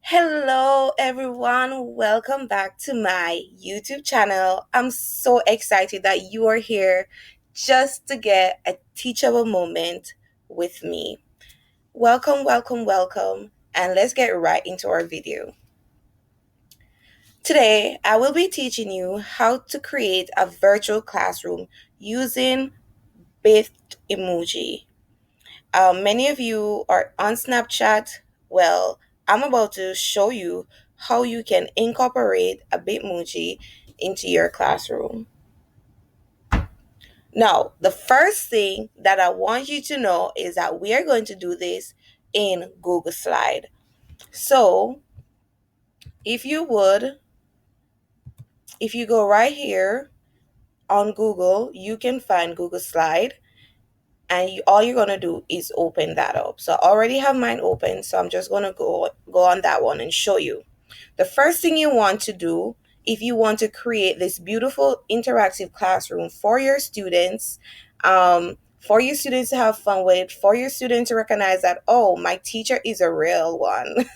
Hello, everyone. Welcome back to my YouTube channel. I'm so excited that you are here just to get a teachable moment with me. Welcome, welcome, welcome, and let's get right into our video. Today, I will be teaching you how to create a virtual classroom using Bitmoji. Many of you are on Snapchat. Well, I'm about to show you how you can incorporate a Bitmoji into your classroom. Now, the first thing that I want you to know is that we are going to do this in Google Slide. So, if you would, if you go right here on Google, you can find Google Slide and all you're going to do is open that up. So I already have mine open, so I'm just going to go on that one and show you. The first thing you want to do if you want to create this beautiful interactive classroom for your students to have fun with, for your students to recognize that, oh, my teacher is a real one,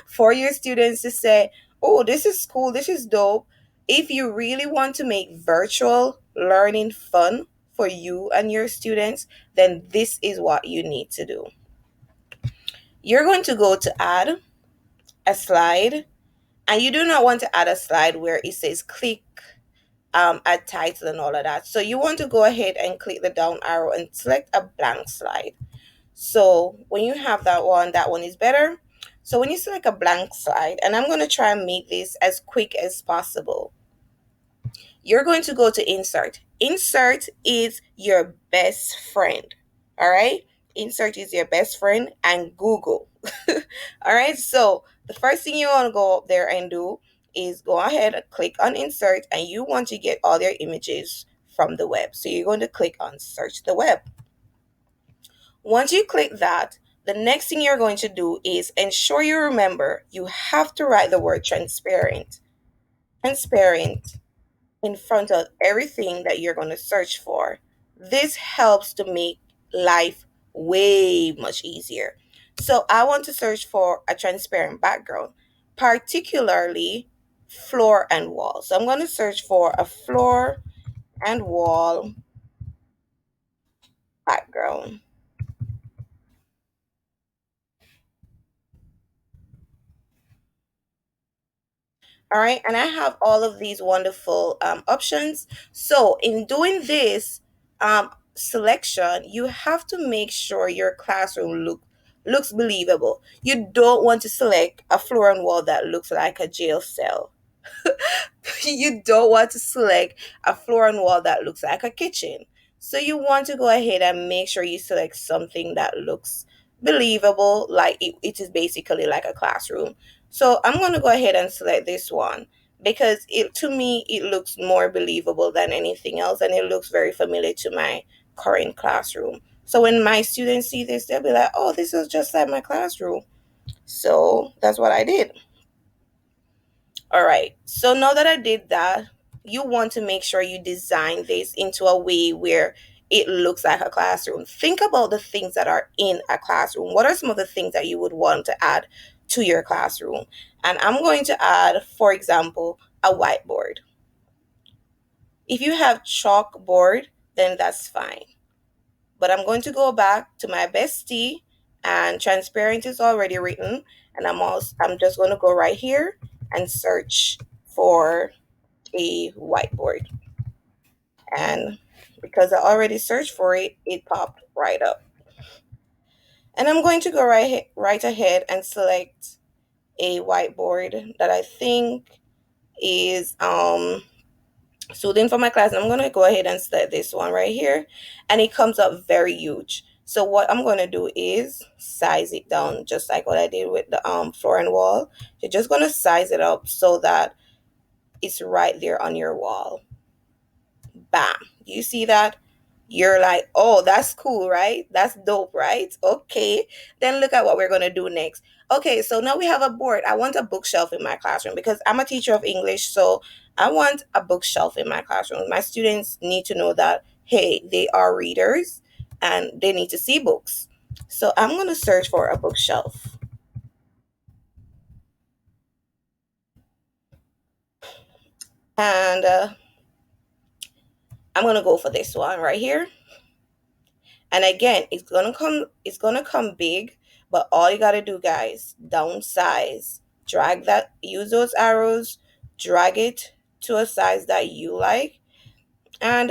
for your students to say, oh, this is cool, this is dope. If you really want to make virtual learning fun for you and your students, then this is what you need to do. You're going to go to add a slide, and you do not want to add a slide where it says click add title and all of that. So you want to go ahead and click the down arrow and select a blank slide. So when you have that one is better. So when you select a blank slide, and I'm going to try and make this as quick as possible, you're going to go to insert. Insert is your best friend. All right. Insert is your best friend and Google. All right. So the first thing you want to go up there and do is go ahead and click on insert, and you want to get all your images from the web. So you're going to click on search the web. Once you click that, the next thing you're going to do is ensure you remember you have to write the word transparent. Transparent in front of everything that you're going to search for. This helps to make life way much easier. So I want to search for a transparent background, particularly floor and wall. So I'm going to search for a floor and wall background. All right, and I have all of these wonderful options. So in doing this selection, you have to make sure your classroom looks believable. You don't want to select a floor and wall that looks like a jail cell. You don't want to select a floor and wall that looks like a kitchen. So you want to go ahead and make sure you select something that looks believable, like it is basically like a classroom. So I'm going to go ahead and select this one because it to me it looks more believable than anything else, and it looks very familiar to my current classroom. So when my students see this, they'll be like, "Oh, this is just like my classroom." So that's what I did. All right. So now that I did that, you want to make sure you design this into a way where it looks like a classroom. Think about the things that are in a classroom. What are some of the things that you would want to add to your classroom? And I'm going to add, for example, a whiteboard. If you have chalkboard, then that's fine. But I'm going to go back to my bestie, and transparent is already written, and I'm just going to go right here and search for a whiteboard. And because I already searched for it, it popped right up. And I'm going to go right ahead and select a whiteboard that I think is suiting for my class. And I'm going to go ahead and select this one right here, and it comes up very huge. So what I'm going to do is size it down just like what I did with the floor and wall. You're just going to size it up so that it's right there on your wall. Bam. You see that? You're like, oh, that's cool, right? That's dope, right? Okay. Then look at what we're going to do next. Okay, so now we have a board. I want a bookshelf in my classroom because I'm a teacher of English. So I want a bookshelf in my classroom. My students need to know that, hey, they are readers and they need to see books. So I'm going to search for a bookshelf. And I'm gonna go for this one right here. And again, it's gonna come big, but all you gotta do, guys, downsize. Drag that, use those arrows, drag it to a size that you like, and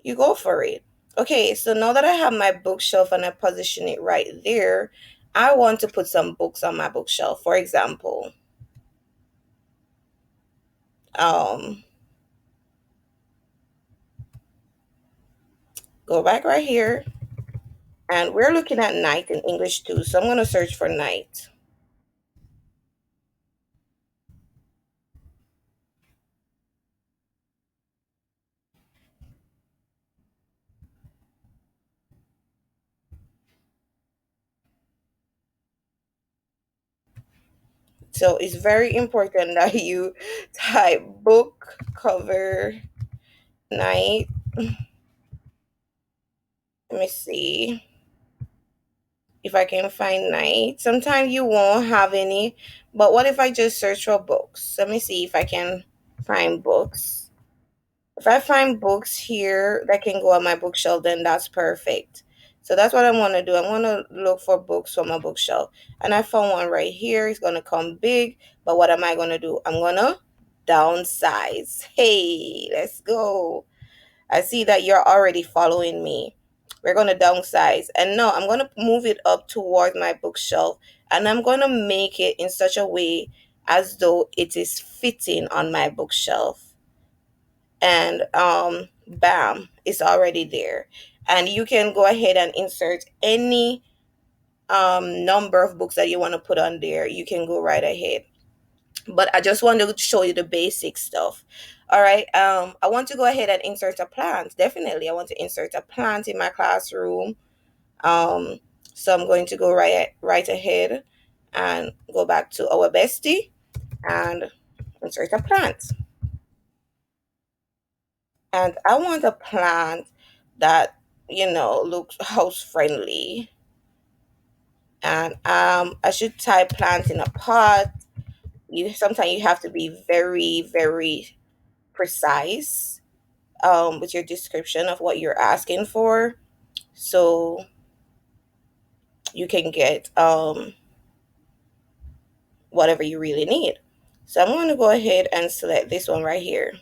you go for it. Okay, so now that I have my bookshelf and I position it right there, I want to put some books on my bookshelf. For example, um, go back right here, and we're looking at night in English too. So I'm gonna search for night. So it's very important that you type book cover night. Let me see if I can find night. Sometimes you won't have any, but what if I just search for books? Let me see if I can find books. If I find books here that can go on my bookshelf, then that's perfect. So that's what I want to do. I want to look for books on my bookshelf. And I found one right here. It's going to come big. But what am I going to do? I'm going to downsize. Hey, let's go. I see that you're already following me. We're going to downsize. And now I'm going to move it up towards my bookshelf. And I'm going to make it in such a way as though it is fitting on my bookshelf. And bam, it's already there. And you can go ahead and insert any number of books that you want to put on there. You can go right ahead, but I just want to show you the basic stuff. All right, I want to go ahead and insert a plant. Definitely, I want to insert a plant in my classroom. um so I'm going to go right ahead and go back to our bestie and insert a plant. And I want a plant that, looks house friendly. And I should type plant in a pot. You sometimes you have to be very, very precise with your description of what you're asking for, so you can get whatever you really need. So I'm going to go ahead and select this one right here.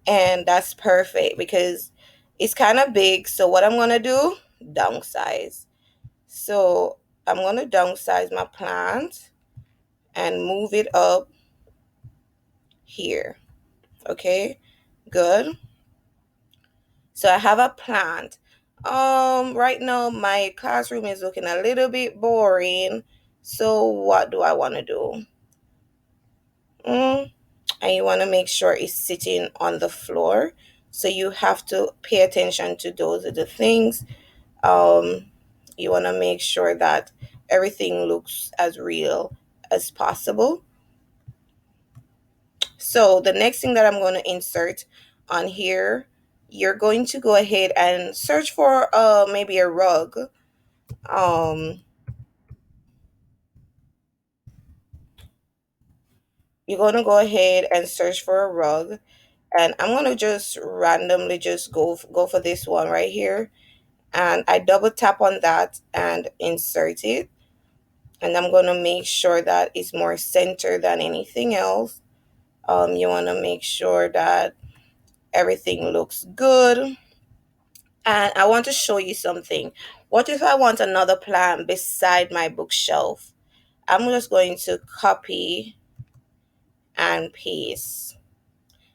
And that's perfect because it's kind of big. So what I'm going to do, downsize. So I'm going to downsize my plant and move it up here. Okay, good. So I have a plant. Right now my classroom is looking a little bit boring. So what do I want to do? Mm, and you want to make sure it's sitting on the floor. So you have to pay attention to those are the things. Um, you want to make sure that everything looks as real as possible. So the next thing that I'm going to insert on here, you're going to go ahead and search for maybe a rug. Um, you're going to go ahead and search for a rug, and I'm going to just randomly just go for this one right here, and I double tap on that and insert it. And I'm going to make sure that it's more center than anything else. You want to make sure that everything looks good. And I want to show you something. What if I want another plant beside my bookshelf? I'm just going to copy and paste.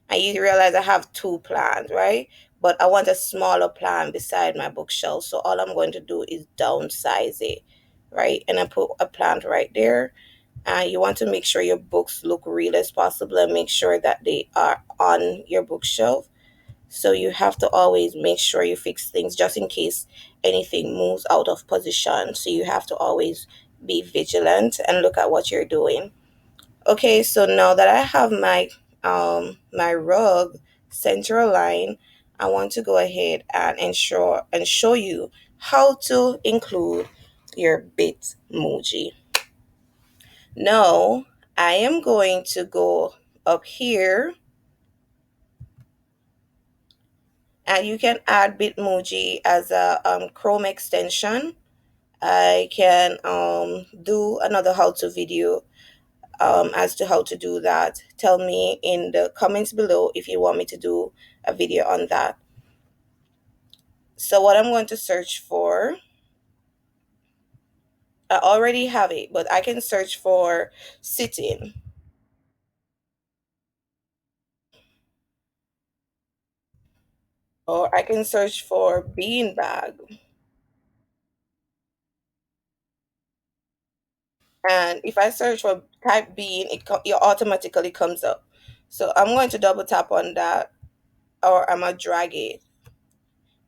And you realize I have two plants, right? But I want a smaller plant beside my bookshelf. So all I'm going to do is downsize it, right? And I put a plant right there. You want to make sure your books look real as possible and make sure that they are on your bookshelf. So you have to always make sure you fix things just in case anything moves out of position. So you have to always be vigilant and look at what you're doing. Okay, so now that I have my rug center aligned, I want to go ahead and ensure and show you how to include your Bitmoji. Now I am going to go up here, and you can add Bitmoji as a Chrome extension. I can do another how-to video as to how to do that. Tell me in the comments below if you want me to do a video on that. So what I'm going to search for, I already have it, but I can search for sitting, or I can search for beanbag. And if I search for type bean, it automatically comes up. So I'm going to double tap on that, or I'm going to drag it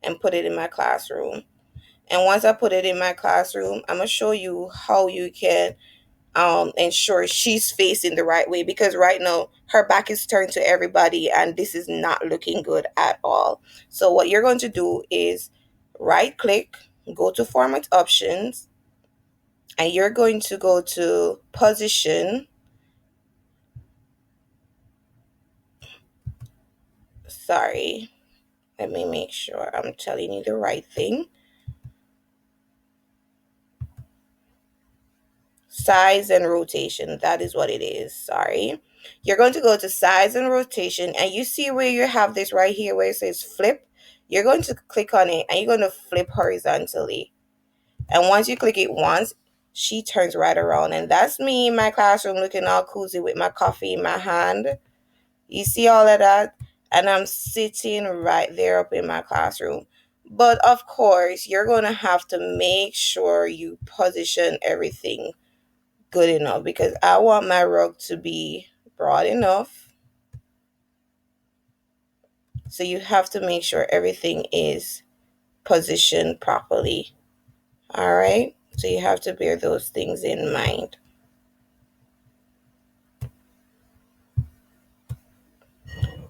and put it in my classroom. And once I put it in my classroom, I'm going to show you how you can ensure she's facing the right way, because right now her back is turned to everybody and this is not looking good at all. So what you're going to do is right click, go to format options, and you're going to go to position. Sorry, let me make sure I'm telling you the right thing. Size and rotation, that is what it is. Sorry. You're going to go to size and rotation, and you see where you have this right here where it says flip. You're going to click on it and you're going to flip horizontally. And once you click it once, she turns right around, and that's me in my classroom looking all cozy with my coffee in my hand. You see all of that? And I'm sitting right there up in my classroom. But of course, you're going to have to make sure you position everything good enough, because I want my rug to be broad enough. So you have to make sure everything is positioned properly. All right. So you have to bear those things in mind.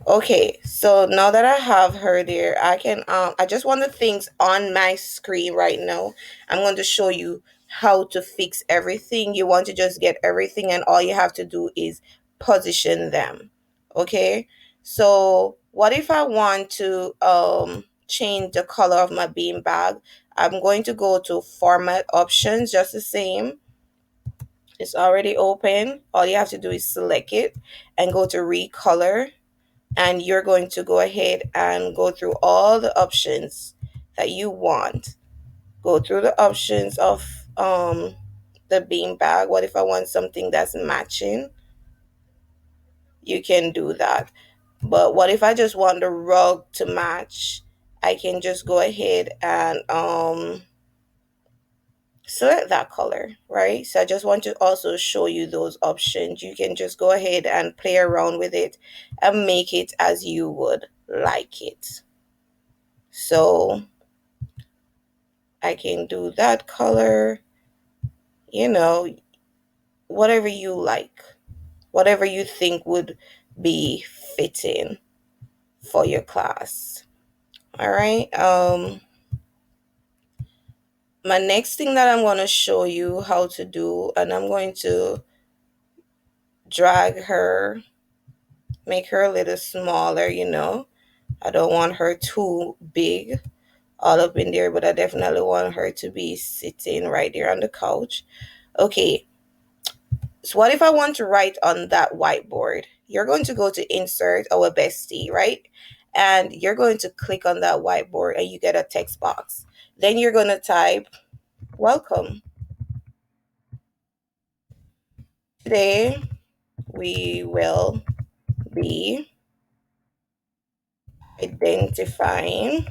Okay, so now that I have her there, I can I just want the things on my screen right now. I'm going to show you how to fix everything. You want to just get everything, and all you have to do is position them. Okay? So, what if I want to change the color of my bean bag? I'm going to go to format options, just the same. It's already open. All you have to do is select it and go to recolor, and you're going to go ahead and go through all the options that you want. Go through the options of the bean bag. What if I want something that's matching? You can do that. But what if I just want the rug to match? I can just go ahead and select that color, right? So I just want to also show you those options. You can just go ahead and play around with it and make it as you would like it. So I can do that color, you know, whatever you like, whatever you think would be fitting for your class. All right. My next thing that I'm going to show you how to do, and I'm going to drag her, make her a little smaller, I don't want her too big all up in there, but I definitely want her to be sitting right there on the couch. Okay, so what if I want to write on that whiteboard? You're going to go to insert our bestie, right? And you're going to click on that whiteboard and you get a text box. Then you're going to type, welcome. Today we will be identifying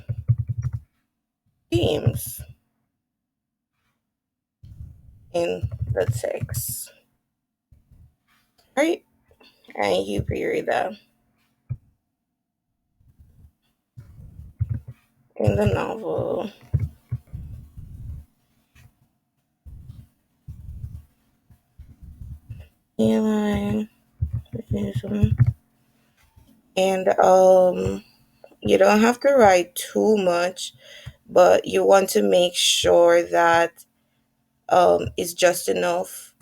themes in the text, right? And you period that in the novel. And and you don't have to write too much, but you want to make sure that it's just enough.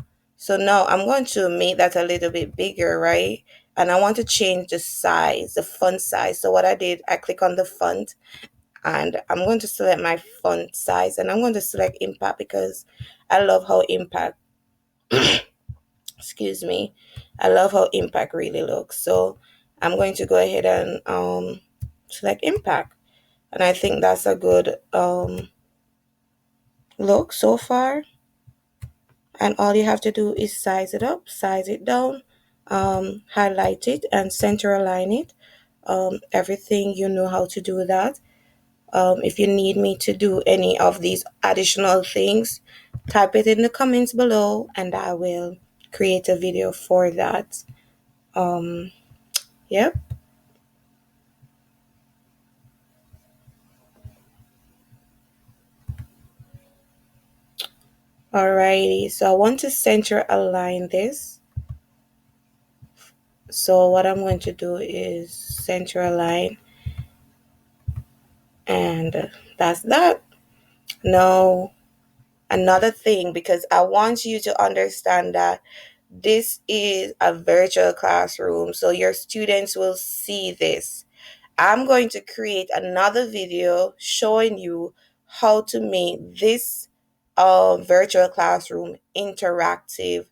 So now I'm going to make that a little bit bigger, right? And I want to change the size, the font size. So what I did, I click on the font and I'm going to select my font size and I'm going to select impact because I love how impact, excuse me, I love how impact really looks. So I'm going to go ahead and select impact. And I think that's a good look so far. And all you have to do is size it up, size it down, highlight it, and center align it. Everything you know how to do that. If you need me to do any of these additional things, type it in the comments below, and I will create a video for that. Um, yep. Alrighty. So I want to center align this. So what I'm going to do is center align, and that's that. Now, another thing, because I want you to understand that this is a virtual classroom, so your students will see this. I'm going to create another video showing you how to make this virtual classroom interactive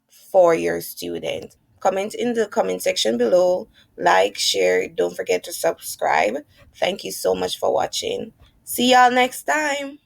for your student. Comment in the comment section below, like, share, don't forget to subscribe. Thank you so much for watching. See y'all next time.